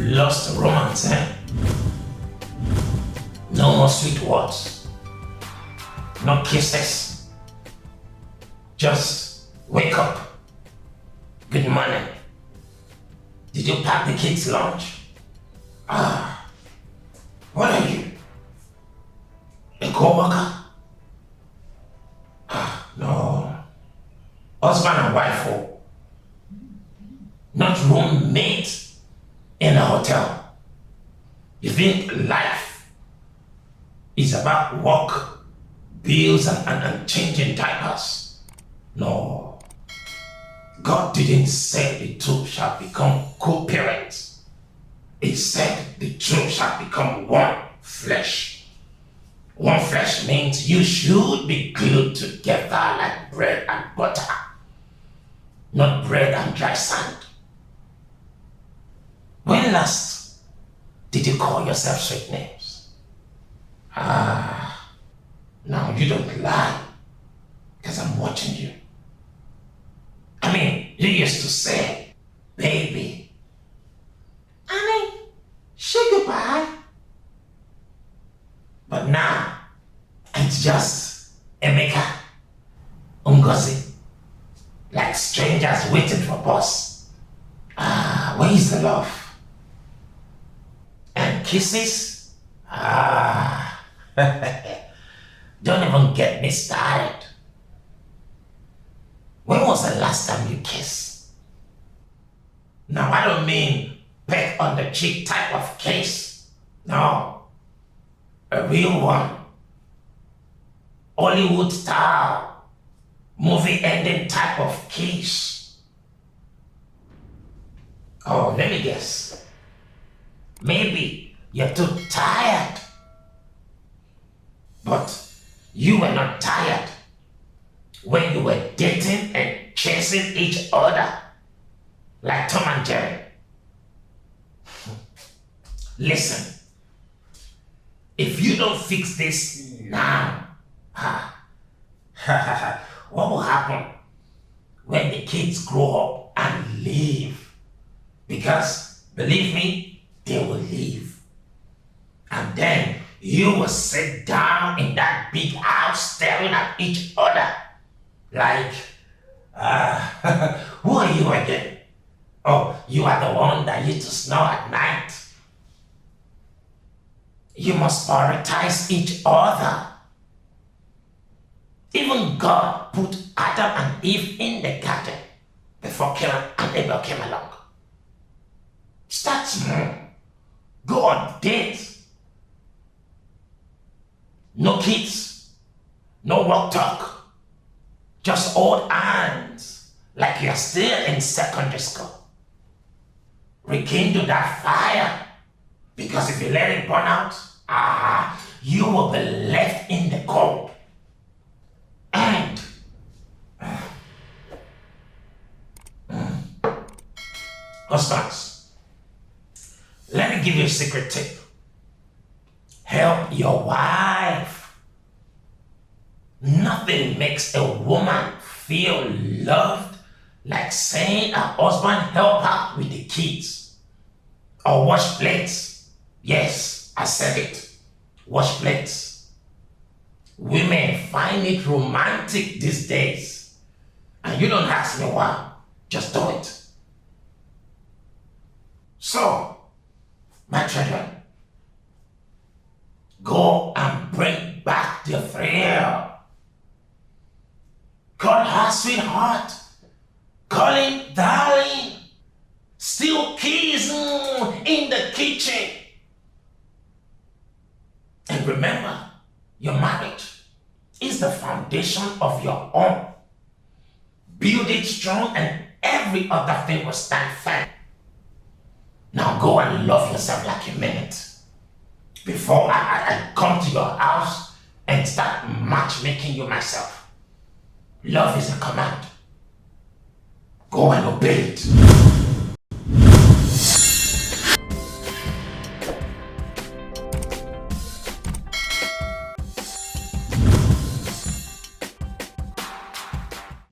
lost romance, eh? No more sweet words. No kisses. Just wake up. Good morning. Did you pack the kids' lunch? What are you? A co-worker? No. Husband and wife, oh. Not roommate in a hotel. You think life is about work, bills, and changing diapers? No. God didn't say the two shall become co-parents. He said the two shall become one flesh. One flesh means you should be glued together like bread and butter, not bread and dry sand. When last did you call yourself sweet names? Now you don't lie, because I'm watching you. I mean, you used to say, baby, honey, say goodbye. But now, it's just Emeka, Ngozi, like strangers waiting for bus. Where is the love? And kisses? Don't even get me started. When was the last time you kissed? Now, I don't mean peck on the cheek type of kiss. No, a real one. Hollywood style, movie ending type of kiss. Oh, let me guess. Maybe you're too tired. But you were not tired when you were dating and chasing each other like Tom and Jerry. Listen, if you don't fix this now, what will happen when the kids grow up and leave? Because believe me, they will leave. And then you will sit down in that big house staring at each other like, who are you again? Oh, you are the one that used to snore at night. You must prioritize each other. Even God put Adam and Eve in the garden before Cain and Abel came along. Start small. Go on dates. No kids. No work talk. Just old hands like you're still in secondary school. Rekindle that fire, because if you let it burn out, you will be left in the cold. And husbands, let me give you a secret tip. Help your wife. Nothing makes a woman feel loved like saying her husband help her with the kids or wash plates. Yes, I said it. Wash plates. Women find it romantic these days. And you don't ask me why. Just do it. So, my children, go and bring back the thrill. Call her sweetheart. Call him darling. Still kissing in the kitchen. And remember, your marriage is the foundation of your home. Build it strong and every other thing will stand firm. Now go and love yourself like you mean it. Before I come to your house and start matchmaking you myself. Love is a command. Go and obey it.